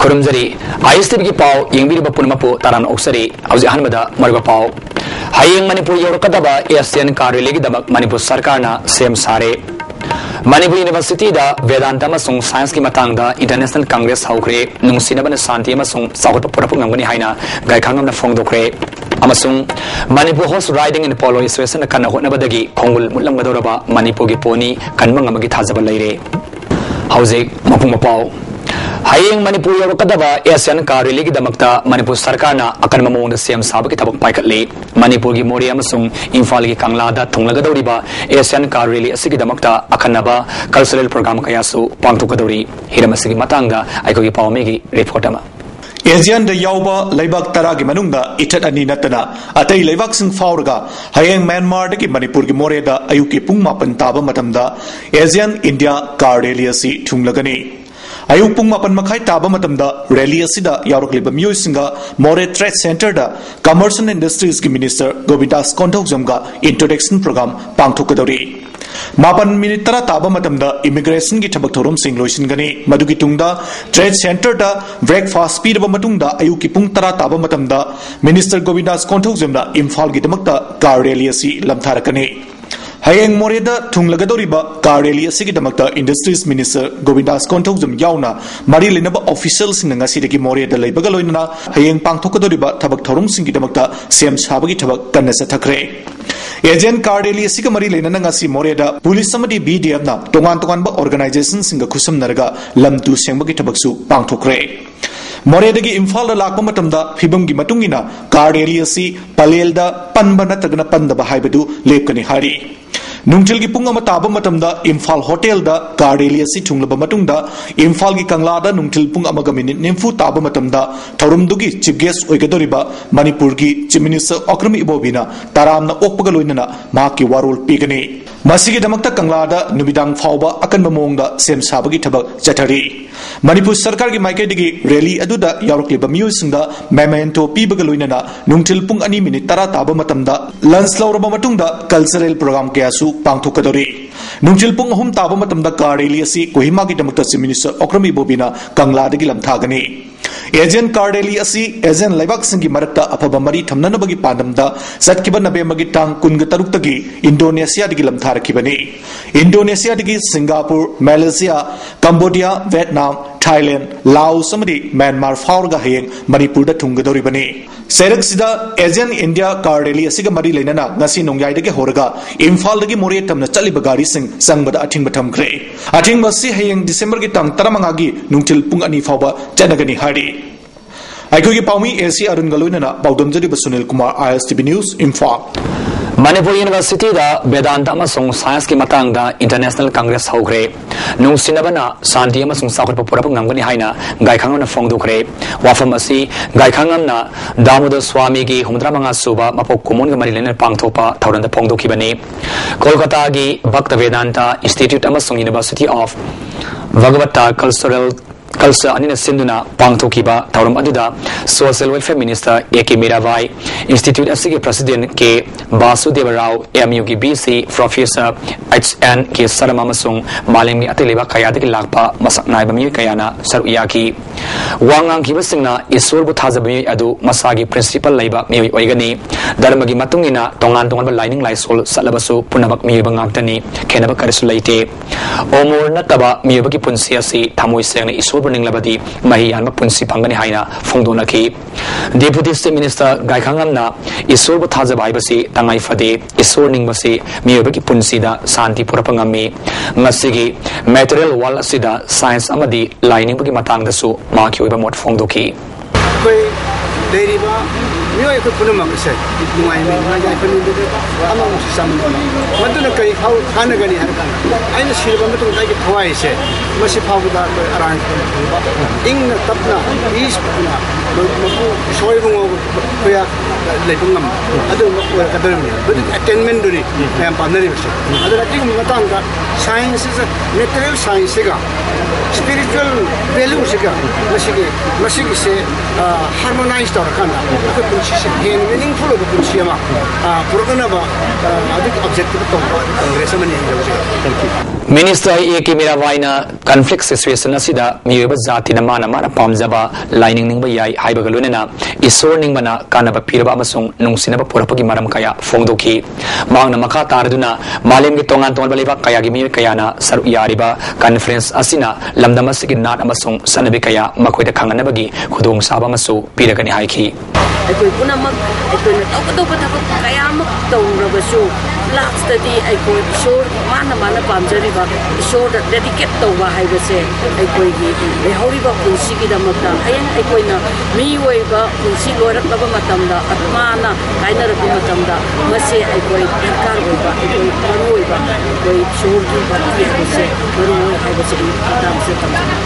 खुरुमजरी ISTV की पाव यंगबीरब पुनमपु तारान ओक्सरी हौजी अहनबदा मरबा पाव हयेंग Manipur यौरकदबा Asian कार्यालयगी दमक मणिपुर सरकारना सेम सारे मणिपुर यूनिवर्सिटी दा वेदांत अमसुंग साइंस की मतंगदा international Congress हौख्रे नुंगसिनबन Shanti अमसुंग Sagar पुरपु ngangani haina gaikhangam phongdokre amasung Manipur horse riding and polo association kana hotnabadagi khongul mutlamgadoraba Manipur gi poni kanmangamagi thajaba leire hauzik mapung mapau Hayeng Manipur Yorokadaba Asian Karili Damakta Manipur Sarkana Akanamon Siam Sabaki Tabak Paikatli Manipur gi Mori Amasung Infal gi Kanglada Tunglagadoriba Asian Karili Asiki Damakta Akanaba Cultural Program Kayasu Pantukadori Hiramasigi Matanga Aikogi Pawmegi Reportama Asian the Yauba Laibak Taragi Manunga Itat Ani Natana Atay Laibak Sing Faurga Hayeng Myanmar Deki Manipur gi Moreda Ayuki Pungmapan Taba Matamda Asian India Kareliasi Tunglagani Ayuk pung mapan makai taba matamda rally asida yaurokliba miyuisinga More Trade Center da Commerce and Industries ki Minister Govindas Konthokjamga introduction program pangthokadori Mapan minute tara taba matamda immigration ki thabak thorum sing loisingani madugi tungda Trade Center da breakfast speed ba matungda ayuk ki pung tara taba matamda Minister Govindas Konthokjamna Imphal gi damakta car rally asi lamtharakani Hayeng Moreda Tunglagadoriba Kareli Sigidamaka Industries Minister Govindas Konthokjam Yauna Mari Linaba officials in Nagasiki Moreda Labagaloina Hayeng Pangtokadoriba Tabak Thorum Singidamakta Sem Sabagi Tabak Kanasa Takre Agent Kareli Sigamari Lenangasi Moreda Police Samadi BDMna Tongan organizations in the Kusum Naraga Lamtu Sembagi Tabaksu Pangtokre Moredagi Imphal lakpa matamda phibamgi matungina Kareli asi palelda panbana tagna pandaba haibadu lepkani hari Nungtil ki punga mataba matamda Imphal Hotel da Kareli asi thunglaba matungda Imphal ki Kanglada nungtil punga amaga minute nemfu taba matamda Thorumdugi chief guest oigadoriba Manipur ki chief minister Okrami Ibobina taramna okpaga loinana mahaki warol pigani Masigi damakta Kanglada nubidang fauba akan mamongda sem sabagi thabak chathari Manipur Sarkar ki Maikadigi rally aduda yaurokliba miyuisingda memento pibaga loinana nungtil pung ani minute tara taba matamda lunch lauraba matungda cultural program kayasu pangthokadori nungtil pung ahum taba matamda Kareli asi Kohima ki damakta chief minister Okrami Bobina Kanglada gi lamthagani Agent Kareli asi Agent Laibak Singi Marakta Apaba Mari Thamnanabagi Pandamda Satkiba Nabemagi Tang Kunga Taruktagi Indonesia digi lamtharakibani Indonesia digi Singapore Malaysia Cambodia Vietnam Thailand Laos samadi Myanmar Faurga Hayeng Manipur da Tungadoribani Serak sida Asian India Kareli asiga mari lenana ngasi nongyai dagi horaga Imphal dagi More tamna chaliba gari sing sangbada athing batham kre athing basi Hayeng December gi tang taramangagi nungtil pung ani fauba chanagani hari Aikogi Paumi AC Arun Galoinana Baudamjari Basunil Kumar ISTV News Imphal Manipur University da Vedanta amasung science ki matangda International Congress hokre nungsinabana Shanti amasung sakot purapuk ngangani haina gaikhangamna phongdokre wafam asi gaikhangamna Damodar Swami gi humdramanga suba mapok kumun ga marilena pangthopa thoranda phongdokibani Kolkata gi Bhakta Vedanta Institute amasung University of Bhagavata Culture Anina Sinduna Pangthokiba Tauram Aduda Social Welfare Minister A.K. Miravai Institute Asigi President K. Basudeva Rao MU ki BC Professor H.N. K. Saramamasung Malemi Atiliba Kayadiki Lakpa Masak Naibami Kayana Saruyaki Wangang Kibasingna Isur Buthazabi Adu Masagi Principal Laiba Miwi Oigani Dharmagi Matungina Tongan Lining Lysol Salabasu Punabak Mibangaktani Kenaba Karisulaite Omur Nataba Miwaki Punsiasi Tamoiseng Isur Burning Labadi Mahiyan Punsi Pangani Haina Fongdonaki Deputy State Minister Gaikhangamna Isur Buthazabai Basi Tangai Fade Isur Ningbasi Miwaki Punsida Santi Purapangami Ngasigi Material Wall Sida Science Amadi Lining Bagi Matang Dasu Maki Uba Mot Fongdoki Mio ko puno mag isa nungay mi nungay ko nito ama mo sa mo mando na kay khana gani har kana ay na silba mo tong kay khawai se masi phagu da arang ko ing na tapna is na mo soy mo ko ya le tungam adu ko ka dum but attainment duri am panari se adu la ting mo tang ka science is material science ga spiritual value se ga masi se harmonized or kana ko पुंसी हेन meaningful of पुंसी मा पुरगना बा अधिक objective तो कांग्रेस में नहीं है Minister A.K. Mirawaina conflict situation asida miyoba zati na mana pamjaba lining ningba yai haiba galunena isor ningbana kanaba piraba amasung nungsinaba porapagi maram kaya fongdoki mangna makha tarduna malem gi tongan tongan baliba kaya gi miyoy kayana saru yariba conference asina lamdamasigi nat amasung sanabi kaya makoida khanganabagi khudong saba masu piragani haiki aikoi punamak aikoi na tawkatoba thapak kaya mak tawrabasu last study aikoi isor mana pamjariba isor dedicate tawba haibase aikoi gi rehoriba punsi gi damakta hayang aikoi na miyoiba punsi loiraklaba matamda atmana kainarabu matamda mase aikoi darkar oiba aikoi maroiba aikoi isor gi bati haibase maroi haibase tamse tamse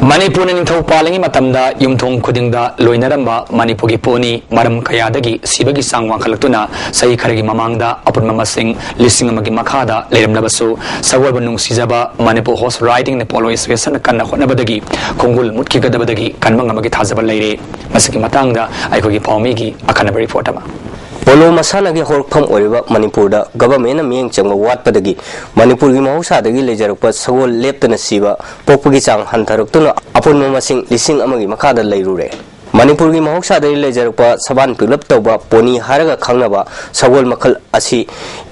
Manipur ningthau palangi matamda yumthong khudingda loinaramba Manipur poni maram kayadagi sibagi sangwang khalaktuna sai kharagi mamangda apun mamasing lising amagi makhada leramnabasu sawalba nungsijaba Manipur horse riding ne polo association kanna khonabadagi khongul mutki gadabadagi kanmang amagi thajaba leire masiki matangda aikogi pawmigi akanaba report ama Polo masana gi horkham oriba Manipur da government na mieng changwa wat padagi Manipur gi mahausa dagi lejarukpa sagol leptana siba pokpagi chang hantaruktuna apun mamasing lising amagi makada leirure Manipur gi mahausa dagi lejarukpa saban pilap tawba poni haraga khangnaba sagol makal asi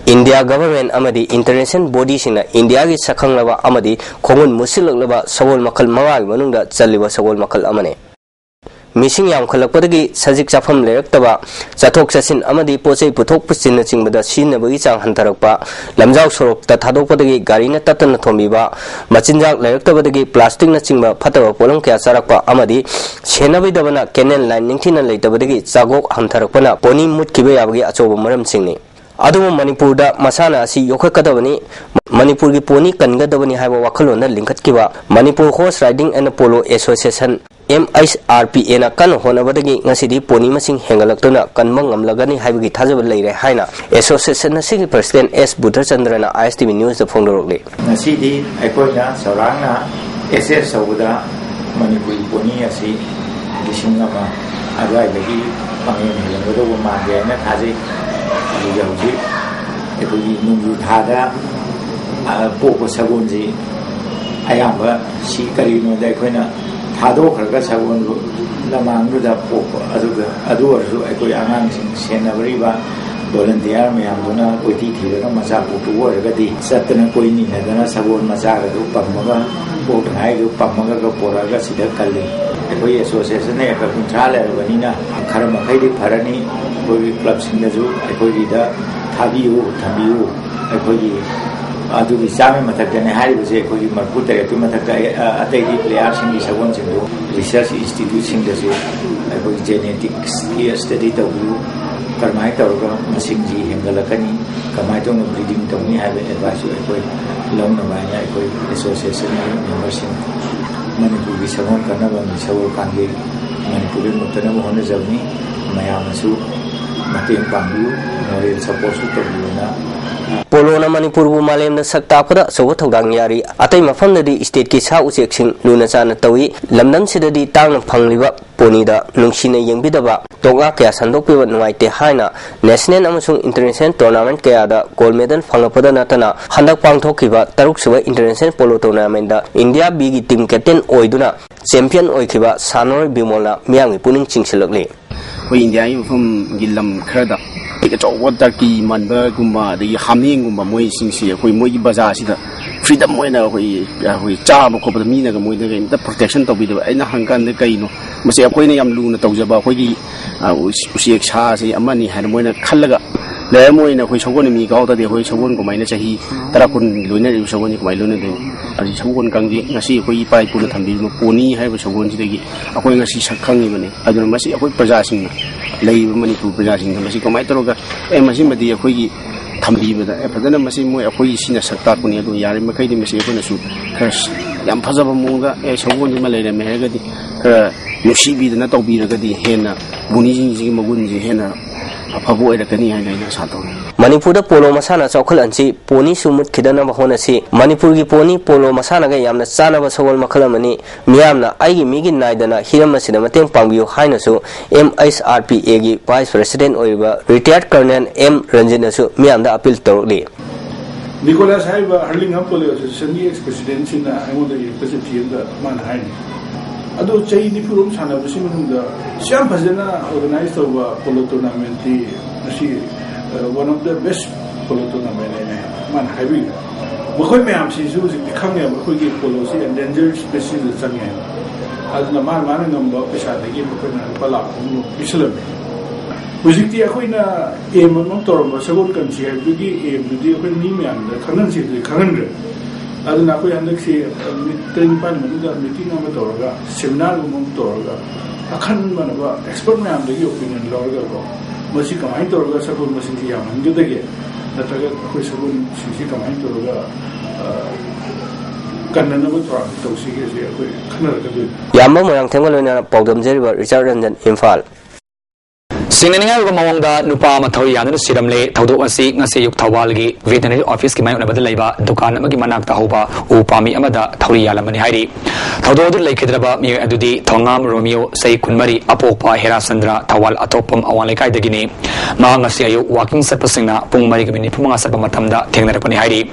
India government amadi international body sina India gi sakhanglaba amadi khongun musilaklaba sagol makal mawagi manungda chaliba sagol makal amane Missing Yam Kalapagi, Sajik Chafam Lektaba, Zatok Sasin Amadi Pose Putok Pusin Bada Shin Bagicang Hantarakpa, Lamzao Sorop, Tatadopagi, Garina Tatan Tomiba, Machinjak Lektabagi, Plastic Nachimba, Patava Polanka Sarakpa Amadi, Shenavidavana, Kenan Line, Ninkin Later Badagi, Zagok Hantarakana, Poni Mutkibe Abgi Achoba Maram Singh. Adu Manipur da Masana si Yokakadavani, Manipur Poni Kangadavani have a Wakalona Linkatkiva, Manipur Horse Riding and Polo Association. MISRP na kan honabadagi ngasidi poni masing hengalakuna kanmang amlagani haibagi thajaba leire haina association na sigi president S Buddhachandra na ISTV news da phongdorokle ngasidi aikoina saurangna SS sauda manipuri poni asi disingama agai bagi pangin helengdo mage na thaji jauji ekoi nungu thada poko sabunji ayamba si karino da aikoina Hado Karga Sagun Lamangda Popo Adu Eko Angang Senabariba volunteer Mayamuna Uti Masaku to work at the Satana Koini Nadana Sabon Masaga Pamaga Botanai Pamaga Poraga Sida Kali Eko Association Kuntrala Vanina Karamakadi Parani Boy Clubs in the Zoo Eko Tabiu Eko Adu Sami Matakana Hari was a Kogi Maputa to Mataka Ataki players in the Savon Research Institute in the Zoo, I genetics here study the view, Karmaita or Masingi, Himgalakani, Kamaito breeding Tommy have advice to a long Navana association members in Manipur Savon Kanavan, Savor Kangi, Manipur Mutana Honazami, Mayamasu, Matin Pangu, Noriel supposed to Polo na Manipur bu malem na sakta pada sawo thodang yari atai mafam na di state ki sa usek sing luna chana tawi lamnam sida di tang phangliba poni da nungsina yengbidaba tonga kya sandok pe nuaite haina national amasung international tournament kya da gold medal phanglapada natana handak pangthokiba taruk suba international polo tournament da India B gi team captain oiduna champion oikiba Sanor Bimola miangi puning chingsilakle India from Gilam Kerda. It's all Turkey, Manbergumba, the Hamingumba, Moising, Moi Bazasida, freedom when we job of the Mina, the protection of the Hankan the Kaino, Massa Quiniam Luna Tozaba, Hogi, Usiak Hasi, Amani had when a Kalaga. Lemoina, which I want to make out of the which I won't go my Nashi, Tarakun Luna, which I want to my Luna, as I won't Gangi, Nasi, Hoi Pai Pulatambi, Pony, have a want to take a going to see Shakangi, I don't must see a quick possessing, lay money to possessing the Masico Maitoroga, and Masimadi, a Hoi Tambi with a Padana Masimo, a Hoi Sina Sakapuni, Yari Makadi Masico, Curse, Yampazaba Munga, as I want to Malay Mahagadi, Yoshibi, the Natobi, the Hena, Bunizing Magunzi, Hena. अफब ओइरकनी हाइना सातो मणिपुर पोलो मसाना चौखल अंची pony सुमुत खिदना बहोन असि मणिपुर की pony पोलो मसाना गा यामना चानब सगोल मखल अमनी मियामना आइगी मिगी नाइदना हिरम असिदा मतेंग पांगबियो हाइनसु MHRPA की वाइस प्रेसिडेंट ओइबा रिटायर्ड कर्नल M रंजनसु मियामदा अपील तौरली Nicholas Haiba Harling Apollo Sunday ex-president in the president in the Manhattan. Ado Chay Nipurum Sana was in the Sham Pazana organized over polo tournament, one of the best polo tournament in Manhattan. Boy Mam sees becoming a Hoki polo endangered species of Sangan. As the man number beside the game of Palak, Islam. Hujikti akoina aim among Torma, Sagon country, I begin aim to the open Nimian, the currency, the current. Adana Koyanaki, meeting Panamanga, meeting Amatorga, seminar among Torga, a Kanmanaba, expert man, the opinion, Lorga, Masika Torga, Sakon Masikiam, and get again. That I got Quisagun, Sisika Torga. Yamba Moyang Tengalona, Pogam Zeriba, Richard and Infal. Sinninga Mawanga Nupa Mathoi Yan Siramle, Taudo Asi, Nasi Yuk Tawalgi, veterinary office Kiman Abadalaba, Dukan Magimanak Tahoba, Upami Amada, Tauriala Manihari. Taudo Lake Hidraba, Mir Adudi, Tongam, Romeo, Say Kunmari, Apopa, Hera Sandra, Tawal Atopum, Awaleka de Guinea, Mangasiayu, walking Sapasina, Pumari, Puma Sapamatamda, Tengarapani Hari.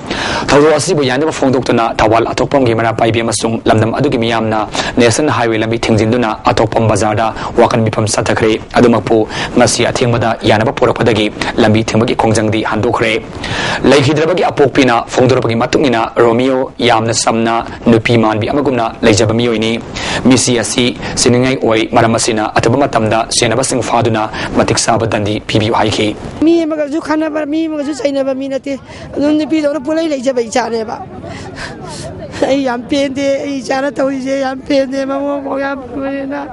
Taudo Asi Buyan Fondotana, Tawal Atopum Gimana, Paibiamasum, Lamdam Adugimiamna, Nelson Highway Lambi Tingzinduna, Atopum Bazada, Wakan Bipam Satakre, Adumapu. Ngasi athengmada yanaba porakpadagi lambi thengmagi khongjangdi handokre leihidrabagi apokpina phongdorapagi matungina Romeo yamna samna nupi manbi amagumna leijaba miyoini misi asi siningai oi maramasina ataba matamda senaba sing faduna matik sabadandi pibi haiki mi magazu khana bar mi magazu chainaba mi nate nun nupi dor pulai leijaba ichane ba ai yam pende ai chana tawije yam pende mamo moya na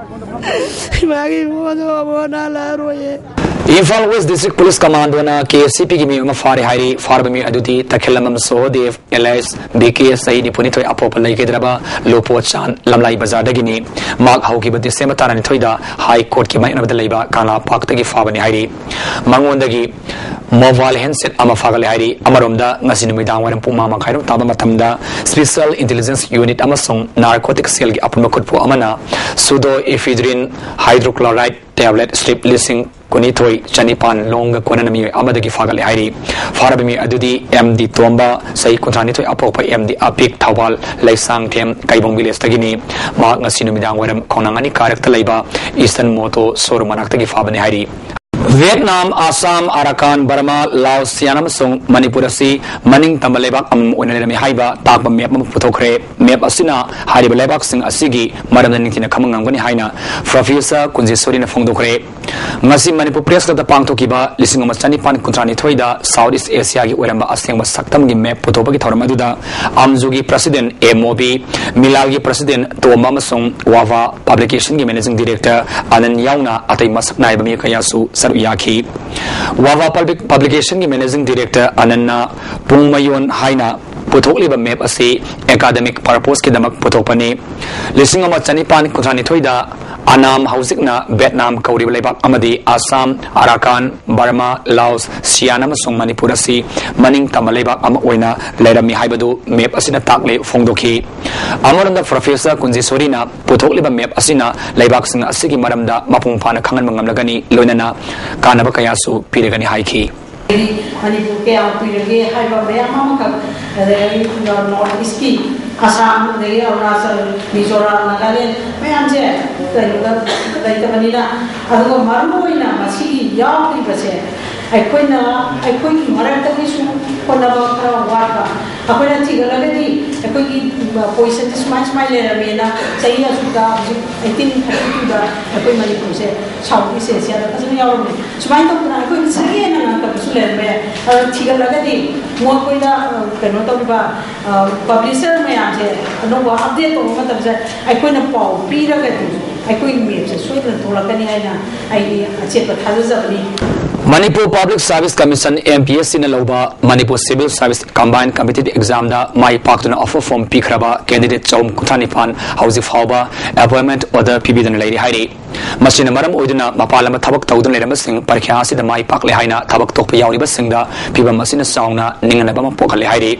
magi mo na la Infal West District Police Command wana KCP gi mi ma fari hairi farbami aduti takhilamam sodev LS BK saini punitoi apopal lai gedraba lopo chan lamlai bazar dagini mag hauki bati sematana ni thoida high court ki mai na badalaiba kana pak tagi fabani hairi mangondagi mobile handset ama fagal hairi amaromda ngasi numidang waram puma ma khairum taba matamda special intelligence unit amasong narcotic cell gi apun makutpu amana pseudoephedrine hydrochloride tablet strip listing Kunitoi Chanipan long Konami Amadaki Fagali Hairi Farabimi Adudi MD Tomba Sai Kuntanito Apopa MD Apik Tawal Laisang Tem Kaibong Viles Tagini Mark Nasinumidang Wadam Konangani Character Labor Eastern Moto Sorumanaki Fabani Hairi Vietnam, Assam, Arakan, Burma, Laos, Siam Song, Manipurasi, Maning Tamalebak, Unelemi Haiba, Takba Map Putokre, Map Asina, Haribalebak Sing Asigi, Madam Nitina Kamangani Haina, Professor Kunzisori Fondokre, Masi Manipur Press of the Pangtokiba, listening of Mastani Pan Kuntrani Toida, Southeast Asia, Uramba Asing was Saktam Map Putobaki Tormaduda, Amzugi President MOB, Milagi President Tomama Song, Wava, Publication Managing Director, Anan Yauna, Atay Masaknai Bamikayasu, Yaki Wava Publication ki Managing Director Ananna Pungmayon Haina Puthokli ba map asi academic purpose ki damak puthokpani listing ama chanipan kuthani thoida Anam Hausikna Vietnam Kauri Lebak Amadi Assam Arakan Burma Laos Sianam Song Manipurasi Maning Tamalebak Am Oina Lerami Haibadu Map Asina Takle Fongdoki Amaranda Professor Kunzi Sorina Puthokli ba map asina Lebak Sing Asigi Maramda Mapung Pana Kangan Mangamlagani Loinana Kanabakayasu Pirigani Haiki Manipur ke apirage haiba mayam ka North East ki Assam de Arunachal Mizoram Nagaland mayam je kaita manina adugo maruina masigi yaw ki base aikoina aikoki marata ki su konaba kra warba akoina tigalagadi aikoki poison smile le ramena chaiya suda 1832 da akoi Manipur se Southeast Asia da kasani yaw me subai to na akoi sagi na ka sule me tigalagadi mo koina kano to ba publisher me ase no wa update to matam se aikoina pau piragadi aikoin me se soidra tholakani haina ai ache pa thazabani Manipur Public Service Commission MPSC na lauba Manipur Civil Service Combined Competitive Exam da mai paktuna offer form pikraba candidate Chom Kuthanipan Hausi Fauba appointment order PB dan lady Hairi मसिन मरम ओइदुना मपालम थबक तौदुन लेरमसिंग परीक्षा असिदा माई पाकले हाइना थबक तोकप याउरिबसिंगदा फिबम असिना साउना निंगनबम पोखले हाइरे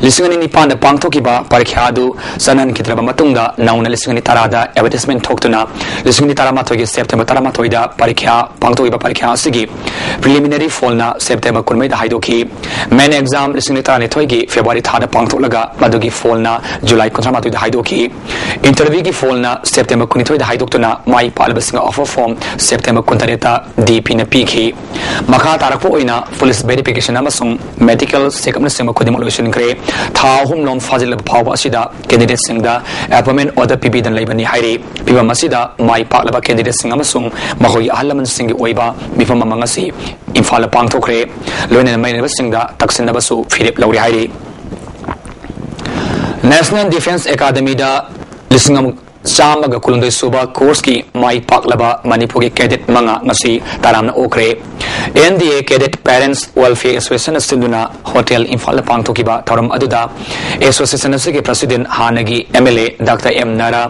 लिसिंगनि निपान पांगथोकिबा परीक्षा अदु सनन कित्रबा मतुंगदा नाउना लिसिंगनि तरादा advertisement थोक्तुना लिसिंगनि तरामाथोगी September तरामाथोइदा परीक्षा पांगथोइबा परीक्षा असिगी preliminary फॉलना September 19 दा हाइदोखी main exam लिसिंगनि तरानिथोइगी February थादा पांगथोलगा मदुगी फॉलना जुलाई 19 दा हाइदोखी interview की फॉलना सेप्टेम्बर 19 दा हाइदोक्तुना माई पालबसिंग ऑफर फॉर्म सेप्टेम्बर 19 डीपी न पीखी मखा तारकपो ओइना पुलिस वेरिफिकेशन अमसुंग मेडिकल चेकअप सिंग खुदिम लोइसिनख्रे था अहुम लोम फाजिलब फावबा असिदा कैंडिडेट सिंगदा अपॉइंटमेंट ऑर्डर पीबी दन लेबनी हाइरे पिबम असिदा माई पालबा कैंडिडेट सिंग अमसुंग मखोई अहलमन सिंग ओइबा मिफम मंगसी इम्फाल पांगथोखरे लोइना मैनेबा सिंगदा तक्सिनबसु फिरिप लौरि हाइरे नेशनल डिफेंस एकेडमी दा लिसिंग चामग कुलुंदई सुबा कोर्स की माई पाकलबा मणिपुर के कैडेट मंगा ngasi तारामना ओखरे NDA cadet parents welfare association सिंधुना होटल इम्फाल पांगथोकिबा थरम अदुदा एसोसिएशन के प्रेसिडेंट हानगी एमएलए डॉक्टर एम नारा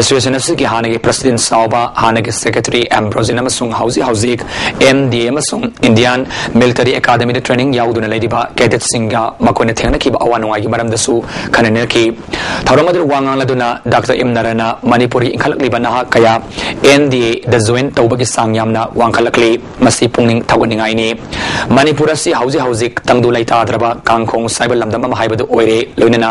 एसोसिएशन के हानगी प्रेसिडेंट साउबा हानगी सेक्रेटरी एम्ब्रोजिन अमसुंग हाउजिक एनडीए अमसुंग इंडियन मिलिटरी एकेडमी ट्रेनिंग याउदुना लेदिबा कैडेट सिंगा मकोने थेंगनकिबा अवानुवागी मरमदसु खननेरकी थरम अदु वांगांगलादुना डॉक्टर एम नारा मणिपुर इंखलकलिबा नहा कया एनडीए द जॉइन तौबगी सांग यामना वांखलकली मसी पुंगनिंग थगनिंगाइनी मणिपुर असि हौजिक तंगदु लैताद्रबा कांखोंग साइबर लमदम हाइबदु ओइरे लोइनना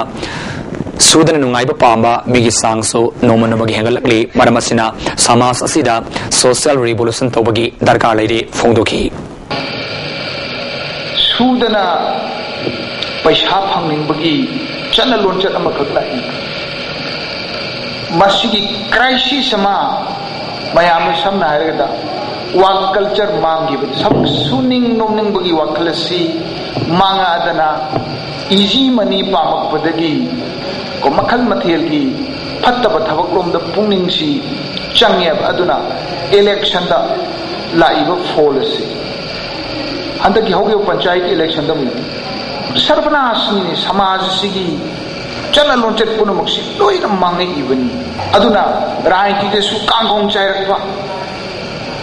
सुदन नुंगाइबा पांबा मिगी सांगसो नोमनोमगी हेंगलकली मरमसिना समाज असिदा सोशल रिवोल्यूशन तौबगी दरकार लैरे फोंदोखी सुदना पैसा फंगनिंगबगी चन लोंचत अमखक लाई मसीगी क्राइसिस मा मयाम समना हायरगदा वाक कल्चर मांगी सब सुनिंग नोमनिंग बगी वाखलसी मांगा अदना इजी मनी पामक पदगी को मखल मथेल की फत्तब थबक लोम द पुंगनिंग सी चंगेब अदुना इलेक्शन दा लाइव फॉलसी अंदर की होगे पंचायत इलेक्शन दा सर्वनाशनी समाज सिगी चल लोंचत पुनमुक्सी लोइन मांगे इवनी अदुना राजनीति कांगोंग चाइरक्वा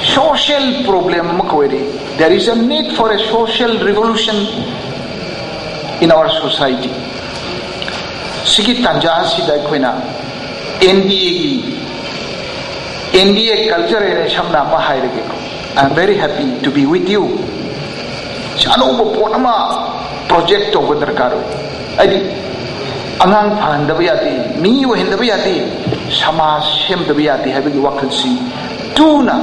सोशल प्रॉब्लम मकोइरे there is a need for a social revolution in our society सिगी तंजा सिदा खोइना एनडीए कल्चर ए समना मा हाइरगे I am very happy to be with you चालोबो पोनमा प्रोजेक्ट तो दरकार आई अंगांग फाहनदब यादे मी ओहिंदब यादे समाज सेमदब यादे हाइबगी वखलसी टूना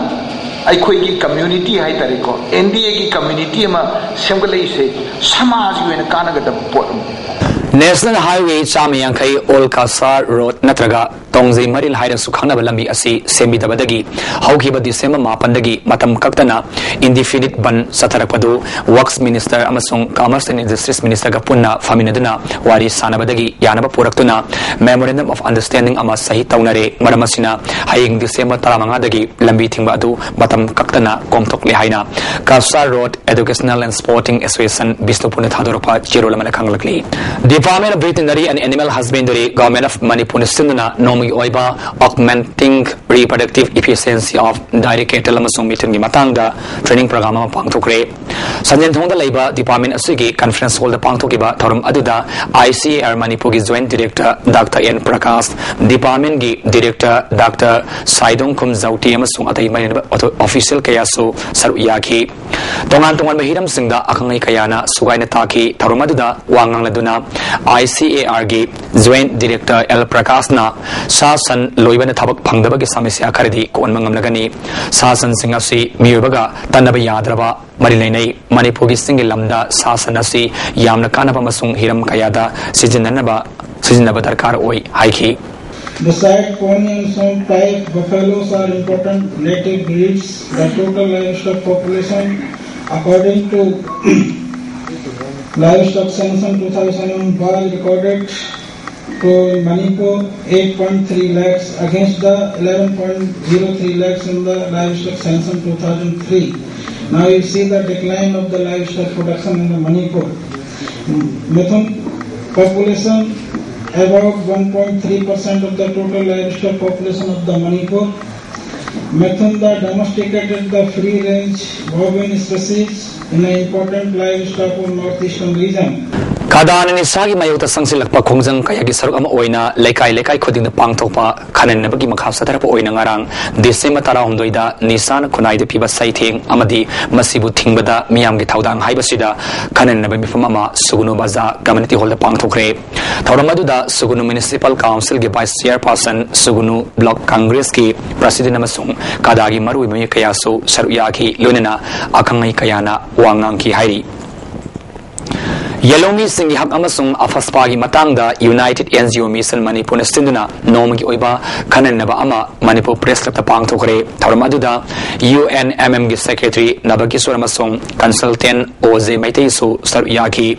अखोई कम्युनिटी है तारेको एनडीए की कम्युनिटी में सेमगलैसे समाज की कानगदब पोट नेशनल हाईवे चामयांखई ओलकासा रोड नत्रगा तोंगजे मरिल हाइरसु खंगनब लंबी असि सेमिदबदगी हौखिबा दिसेंबर 9 मतम कक्तना इंडिफिनिट बन सथरकपदु वर्क्स मिनिस्टर अमसुंग कॉमर्स एंड इंडस्ट्रीज मिनिस्टर का पुन्ना फामिनदुना वारी सानबदगी यानब पुरक्तुना मेमोरेंडम ऑफ अंडरस्टैंडिंग अमा सही तौनरे मरमसिना हाइंग दिसेंबर 15 दगी लंबी थिंगबा अदु मतम कक्तना कोमथोकले हाइना कासा road educational and sporting association Bishnupur थादोरपा चिरोलमन खंगलकली Department of Veterinary and Animal Husbandry, Government of Manipur Sinduna, Nomi Oiba, Augmenting Reproductive Efficiency of Dairy Cattle Amasung Meeting Matanga, Training Program of Pangtokre. Sanjan Tonda Labor Department Asigi, Conference Hall the Pangtokiba, Torum Aduda, ICAR Manipur Joint Director, Dr. N. Prakash, Department Director, Dr. Saidong Kum Zauti Amasung at Official Kayasu, Saruyaki. Tongan Tongan Mahiram Singda, Akangai Kayana, Sugaina Taki, Tarumaduda, Wangang Laduna. ICAR की Joint Director L. Prakashna शासन लोइबन थबक फंगदबगी समस्या खरदी कोनमंगमलगनी शासन सिंह असि मियोबगा तनब याद्रबा मरिलैनै मणिपुर की सिंग lambda शासन असि यामना कानब अमसुंग Hiram कयादा सिजनब दरकार ओइ हाइखी Besides pony and some type, buffaloes are important native breeds. The total livestock population, according to Livestock Census 2001 recorded to Manipur 8.3 lakhs against the 11.03 lakhs in the Livestock Census 2003. Now you see the decline of the livestock production in the Manipur. Method population about 1.3% of the total livestock population of the Manipur. Mathunda domesticated the free-range bovine species in an important livestock of northeastern region. Kadaan ni sagi mayuta sangsilakpa khongjang kayagi saruk ama oina lekai khodingda pangthokpa khanennabagi makha satarapa oina ngarang December 16 da Nisan khunai de piba saitheng amadi masibu thingbada miyamgi thaudang haibasida khanennaba mifam ama Sugunu Baza community hall da pangthokre thauramadu da Sugunu municipal council ge vice chairperson Sugunu block congress ki president amasung kadagi marui mai kayaso saruya ki lonena akhangai kayana wangang ki hairi Yalomi Singh hak amasung afaspagi matangda United NGO Mission Manipur stinduna nomagi oiba khanennaba ama Manipur press club ta pangthokre thoramaduda UNMM gi secretary Ng.Sanjoy amasung consultant OJ Maitei su saruyaki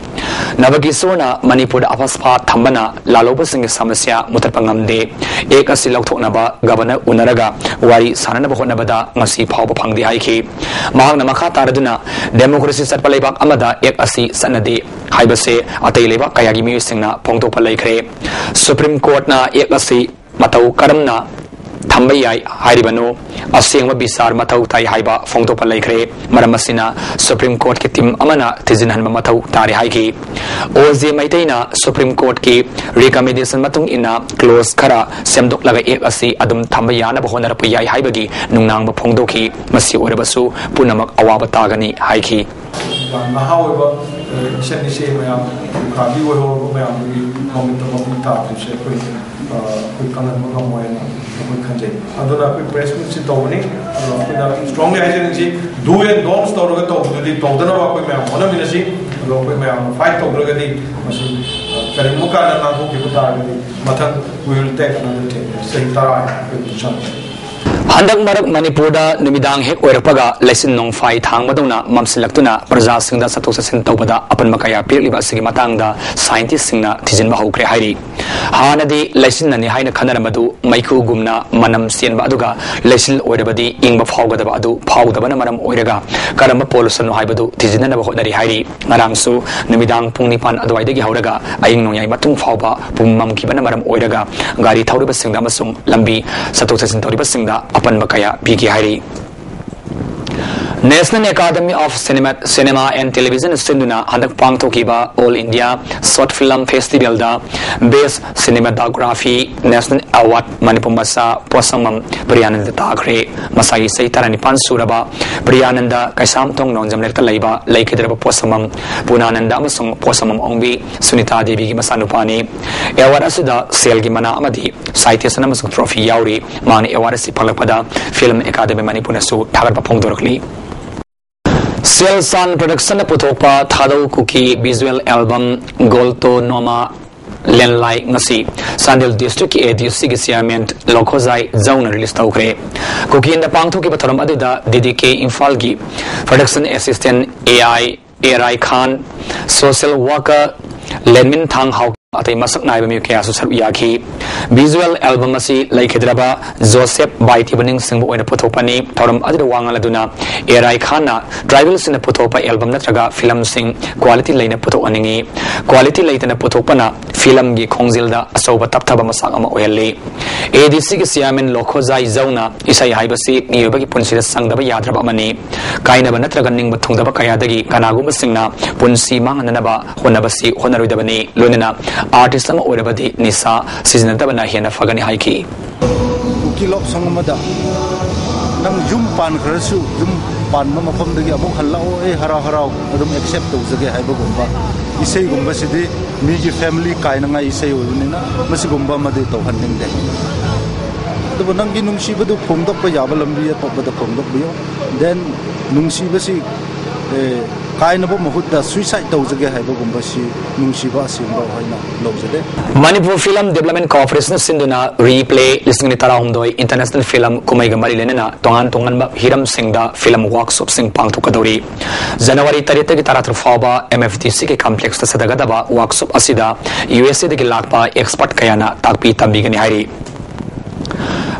Ng.Sanjoy Manipur da afaspa thambana laloba sing samasya mutarpangamde ek asi laukthoknaba governor unaraga wari sananaba honabada ngasi phawba phangdi haiki mahakna makha taraduna democracy satpalebak amada ek asi sanade haibase atei leba kayagi mi singna pongto palaikhre Supreme Court na ek asi matau karamna thambayai hairibanu asengwa bisar matau tai haiba pongto palaikhre maramasina Supreme Court ki tim amana tijinhan matau tari haiki OJ maiteina Supreme Court ki recommendation matung ina close khara semdok laga ek asi adum thambayana bahonara puyai haibagi nungnang ba pongdoki masi orabasu punamak awaba tagani haiki However, Shenisi Mayam, Kabi Woho Mayam, moment of Tap, we can Adona pressment sit owning, strongly agency, do it, don't store the top to the Todana, one minute, fight over the Karimuka and Naku Matan, we will take another thing, same time with the chance. Handak marak Manipur da numidang hek oirapaga lesin nong fai thang madona mamsilaktuna praja singda satosa sin tawbada apan makaya pirliba sigi matangda scientist singna thijin ba hokre hairi hanadi lesin nani haina khanara madu maiku gumna manam sienba aduga lesin oirabadi ingba phawgadaba adu phawdabana maram oiraga karamba pollution haibadu thijinna ba hodari hairi ngarangsu numidang pungni pan adwaidagi hauraga aing nongyai matung phawba pumam kibana maram oiraga gari thawriba singda masung lambi satosa sin tawriba singda apan makaya bigi hari National Academy of Cinema and Television Sinduna handak pangthokiba All India Short Film Festival da Best Cinematography National Award Manipur Masa Posamam Priyananda Thakre Masai Saitarani Pansuraba Priyananda Kaisam Tong Nonjam Lekta Laiba Laikidraba Posamam Punananda Amasung Posamam Ongbi Sunita Devi Masanupani Award asida Selgi Mana Amadi Citation Amasung Trophy Yauri Mani Award si Palakpada Film Academy Manipur Nasu Thagarpa Pongdorkli Selsan Production Putopa Thadau Kuki Visual Album Golto Noma Lenlai Ngasi Sandil District ADC Gisiament Lokozai Zone release Taukre Kuki in the Pangtoki Pataram Adida DDK Infalgi Production Assistant AI Erai Khan Social Worker Lenmin Thang Hau atay masak naiba mi kaya susar uyaki visual album asi laikhidraba Joseph Baiti baning singbo oina puthopani thoram adira wangala duna Erai Khanna tribal sina puthopa album natraga film sing quality laina puthoaningi quality laitana puthopana film gi khongjilda asoba tapthaba masak ama oyalli ADC gi siamen lokhozai zauna isai haibasi niyobagi punsida sangdaba yadraba mani kainaba natraga ningba thungdaba kayadagi kanaguma singna punsi manganaba honabasi honaruidabani lonena artist lama orabadi nisa sizinadabana hena fagani haiki ukilok sangmada nang jum pan kharasu jum pan ma mafam dagi abong halao harau harau adum accept to jage haiba gomba isei gomba sidi mi ji family kaina nga isei oyunina masi gomba made to hanning de do nang gi nungsi badu phomdok pa yaba lambi to bada phomdok biyo then nungsi basi suicide Manipur Film Development Corporation Sinduna replay listening ni Tarahumdoi International Film Kumaiga Marilena Tongan ba Hiram Singda Film Workshop Sing Pangtukadori January 30 ki Taratrufaba MFDC ke complex ta sadagadaba workshop asida USA de ki lakpa expert kayana takpi tambigani hari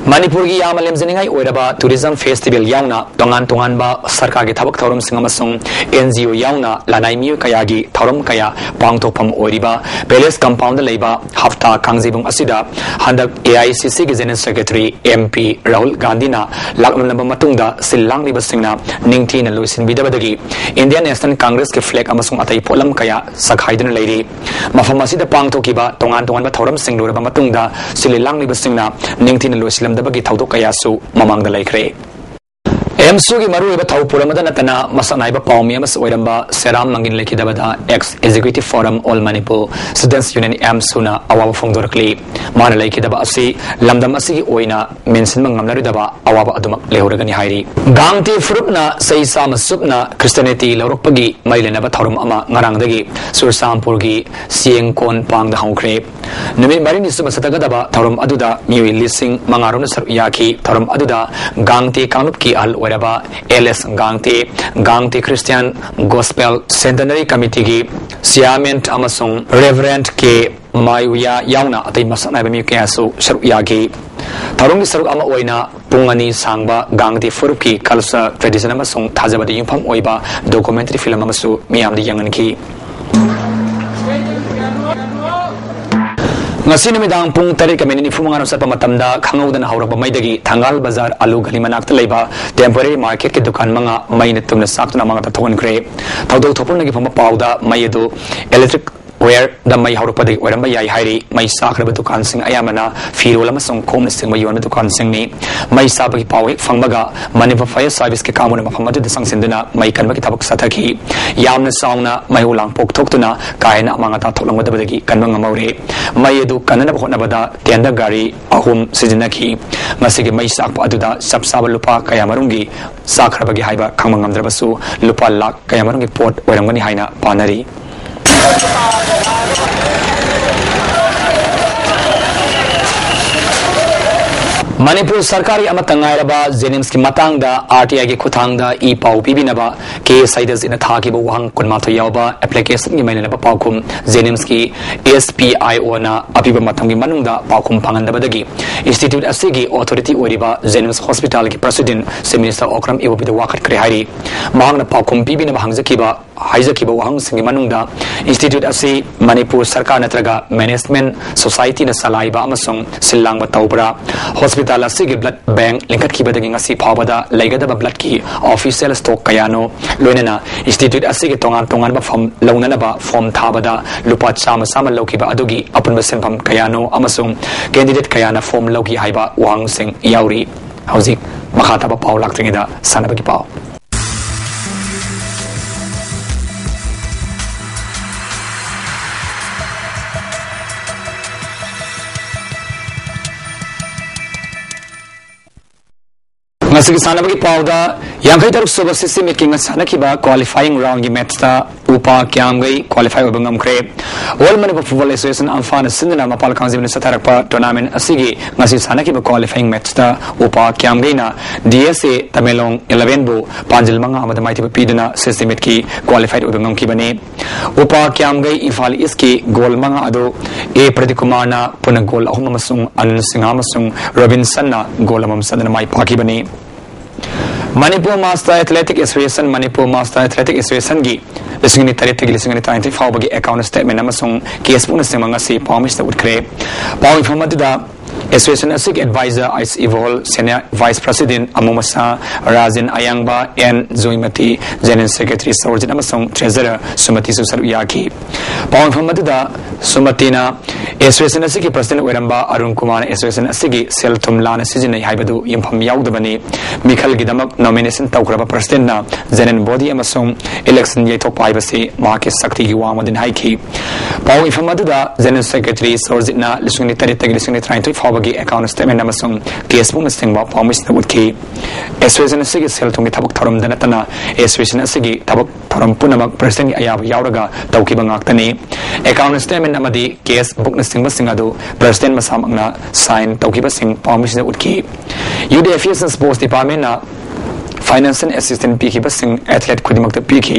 Manipur ki yama lemzeningai oiraba tourism festival yauna tongan ba sarkar gi thabak thorum sing amasung NGO yauna lanai miu kaya gi thorum kaya pangthokpham oiriba palace compound leiba hafta kangjibung asida handak AICC gi general secretary MP Rahul Gandhi na laknamba matungda silang liba singna ningthi na loisin bidabadagi Indian National Congress ki flag amasung atai polam kaya sakhaidun leiri mafam asida pangthokiba tongan ba thorum sing loraba matungda silang liba singna ningthi na loisim dabagi thawdok kaya su mamangda laikre MSU ki maru eba thau puramada natana masanai ba pawmi amas oiramba seram mangin lekidabada ex executive forum all Manipur students union MSU na awawa phongdorakli mana lekidaba asi lamdam asi ki oina mention mangamlarudaba awawa adumak lehuragani hairi gangti frupna seisa masupna christianity lorokpagi mailenaba thorum ama ngarangdagi sursampur gi siengkon pangda hongkre numi marini subasatagadaba thorum aduda miwi lising mangarona saruyaki thorum aduda gangti kanup ki al LS Gangte Christian Gospel Centenary Committee ki Siament amasung Reverend K Maiuya yauna atai masana ba mi kasu saruk yagi tarung ni saruk ama oina pungani sangba Gangte furup ki kalsa tradition amasung thajabadi yumpham oiba documentary film amasu miyam di yangan ki ngasi numidang pung tarik kami ni fumangan sa pamatamda khangaudan hawrak ba maidagi thangal bazar alu gali manakta leiba temporary market ke dukan mga may natumna saktuna mga tathon kre thawdo thopun nagi phama pawda mayedo electric where the may hawrapadi oramba yai hairi may sakraba dukan sing ayamana firol amasung khomna sing may yon dukan sing ni may sabagi pawi phangbaga Manipur fire service ke kamuna mafamadu de sangsinduna may kanbaki tabak sathaki yamna sauna may ulang poktoktuna kaina mga ta tholang wadabagi kanbang maure may edu kanana bhona bada tenda gari ahum sijinaki ngasigi may sakpa aduda sabsaba lupa kaya marungi sakrabagi haiba khangmangam drabasu lupa lak kaya marungi pot orangani haina panari Manipur Sarkari Amatangairaba Jenims ki Matangda RTI ki Kuthangda e pau pibinaba ke Saidas in a Taki Wang Kunmato Yauba application ki Mainaba Paukum Jenims ki SPIO na Apiba Matangi Manunda Paukum Pangandabadagi Institute Asigi Authority Oriba Jenims Hospital ki President Minister Okram Ewo Bida Wakat Krihari Mahang na Paukum Pibinaba Hangzakiba Haizakiba Wang Singi Manunda Institute Asi Manipur Sarkar Natraga Management Society na Salaiba Amasung Silang Bataubra Hospital Asigi Blood Bank Linkat Kibadagi Ngasi Pawada Laigada Blood Ki Official Stock Kayano Loinana Institute Asigi Tongan ba Form Launana ba Form Thabada Lupa Chama Sama Lokiba Adugi Apun Basenpam Kayano Amasung Candidate Kayana Form Loki Haiba Wang Sing Yauri Hauzik Makhataba Paw Laktringida Sanabagi Paw Ngasigi sanabagi pawda yangkai taruk soba system making sanakiba qualifying round gi match ta upa kyamgai qualify obangam kre all Manipur Football Association amfana sindana mapal kangjim ni satarakpa tournament asigi ngasi sanakiba qualifying match ta upa kyamgai na DSA Tamelong 11 bu panjil manga amada maiti piduna system ki qualified obangam kibane upa kyamgai Ifal iski goal manga ado A Pradikumar na puna goal ahum amasung Anand Singh amasung Robinson na goal amam sadana mai pakibane Manipur Master Athletic Association Manipur Master Athletic Association gi lisingni tarite gi lisingni tainti fawbagi account statement amasung case puna semanga si promise would create pawi famada Association Asik Advisor Ice Evol Senior Vice President Amomasa Rajan Ayangba and Zoimati General Secretary Sarojit Amasung Treasurer Sumati Susaruyaki Pawan Famada Sumatina Association Asiki President Weramba Arun Kumar Association Asigi Seltum Lana Sizina Haibadu Impam Yaudabani Mikal Gidamak nomination Taukraba President na Zenan Body Amasung Election Yeto Pibasi Market Sakti Wamadin Haiki Pawan Famada General Secretary Sarojit na Lisuni Tarita Lisuni trying to bagi account statement amasung case pun singba promise na wudki association asigi sel tungi tabuk thorum danatana association asigi tabuk thorum punamak president ayab yauraga tawki bangaktani account statement amadi case book na singba singadu president masamangna sign tawki ba sing promise na wudki UDFS Sports Department na financial assistance piki basing athlete khudimak ta piki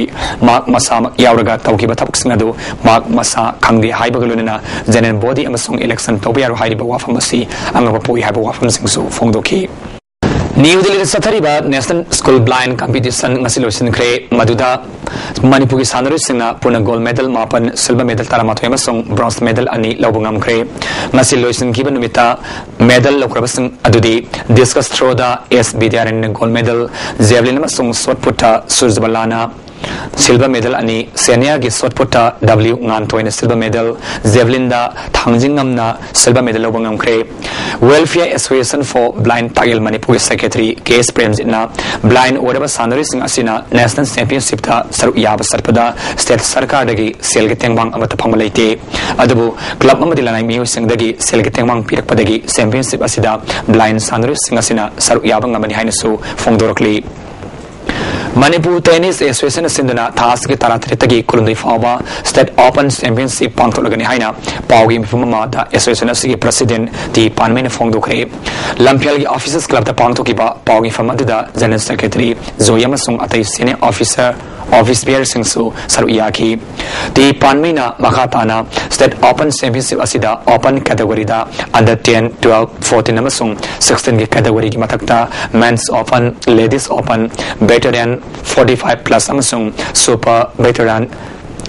mak masa yauraga tawki bathak singadu mak masa khangdi haibagaluna general body amasung election tobiyaru haiba wafam asi angaba poi haiba wafam singsu fongdoki New Delhi Sathariba National School Blind Competition Ngasilosin Kre Maduda Manipuri Sanari Singha Puna Gold Medal Mapan Silver Medal Taramatwema Song Bronze Medal Ani Lobungam Kre Ngasilosin Kibanumita Medal Lokrabasing Adudi Discus Throw the S Bidiaran Gold Medal Javelin Masung Swat Puta Surzabalana Silver Medal Ani Senia gi Swat Puta W Ngantoina Silver Medal Javelin da Thangjingamna Silver Medal Lobungam Kre Welfare Association for Blind Tagil Manipur Secretary K.S. Premjitna Blind Oraba Sanari Singh Asina National Championship ta Saru Yaba Sarpada State Sarkar dagi Selgi Tengbang Amata Pangalaite Adabu Club Amadilana Miu Singh dagi Selgi Tengbang Pirak Padagi Championship Asida Blind Sanari Singh Asina Saru Yabang Amani Hainasu Fongdorokli Manipur Tennis Association Sindana Task Taratritagi Kulundai Fava State Open Championship Pangtolagani Haina Paugi Mifumama the Association President the Panmin Fongdokre Lampialgi Officers Club the Pangtokiba Paugi Famada General Secretary Zoyamasung Atai Senior Officer Office Bear Singsu Saruyaki the Panmina Makatana State Open Championship Asida Open Category da under 10, 12, 14 Namasung 16 category Matakta Men's Open, Ladies Open better than 45 plus Amasung Super better than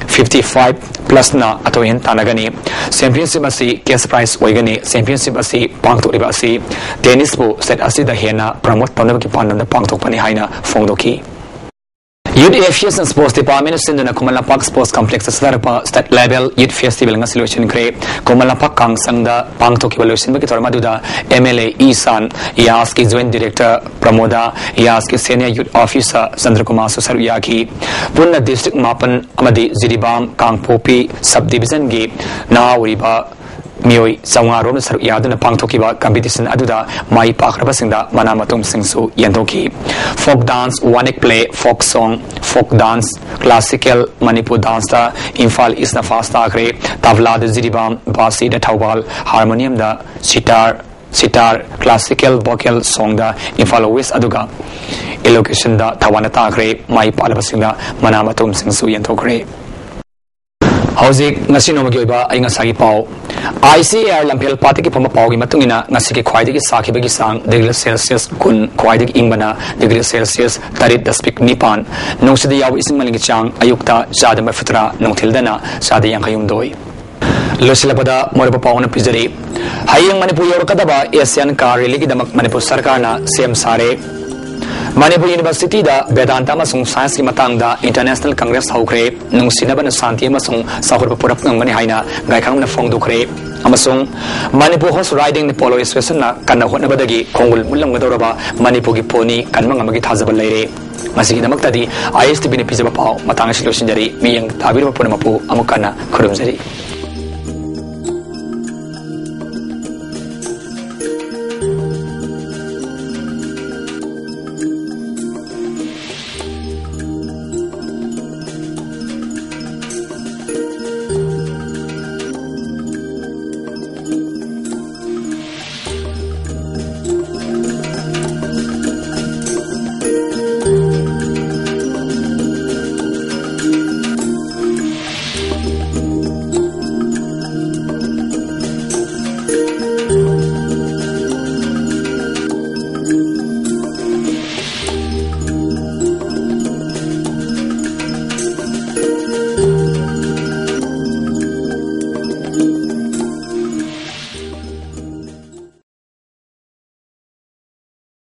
55 plus na atoyin tanagani championship asi cash prize oigani championship asi pangtoriba asi tennis bu set asi da hena promote tonabaki panna pangtokpani haina fongdoki Youth Affairs and Sports Department Sindana Kumalapak Sports Complex Sadarpa State Level Youth Festival Ngasiloshin Kre Kumalapak Kang Sangda Pangtoki Valusin Bakitor Maduda MLA Isan Yaski Joint Director Pramoda Yaski Senior Youth Officer Sandra Kumar Saruyaki Puna District Mapan Amadi Ziribam Kang Popi Subdivision Gate Now Riba Mioi Saungarom Saru Yadana Pangtokiba competition Aduda Mai Pakrabasinda Manamatum Singsu Yantoki Folk dance, Wanik play, folk song, folk dance, classical Manipur dance da Infal Isna Fasta Kre Tavla de Ziribam Basi de Taubal Harmonium da Sitar classical vocal song da Infal West Aduga Elocation da Tawanata Kre Mai Palabasinda Manamatum Singsu Yantokre Housing Nasino Magiba, Ingasagi Pau. ICAR Lampiel Patiki from a Pau Matungina, Nasiki Quidiki Saki Bagisang, degree Celsius, Kun, Quidik Ingmana, degree Celsius, Tarit the Speak Nipan, no Sidia is Malikichang, Ayukta, Jada Mafitra, no Tildana, Sadi Yankayundoi. Lusilabada, Morapa Pauna Pizari. Hayang Manipur Kadaba, Asian Car, Religidamak Manipur Sarkana, Same Sare. Manipur University da Vedanta Masung Science ki matang da International Congress haukre nung sinabana santi amasung sahur purap ngani haina gaikang na fongdukre amasung Manipur horse riding ni polo association na kanna hotna badagi khongul mulang ngadoraba Manipur gi poni kanmang amagi thajabal leire masigi namaktadi ISTV ni pijaba pau matang silosinjari miyang tabir puramapu amukana khurumjari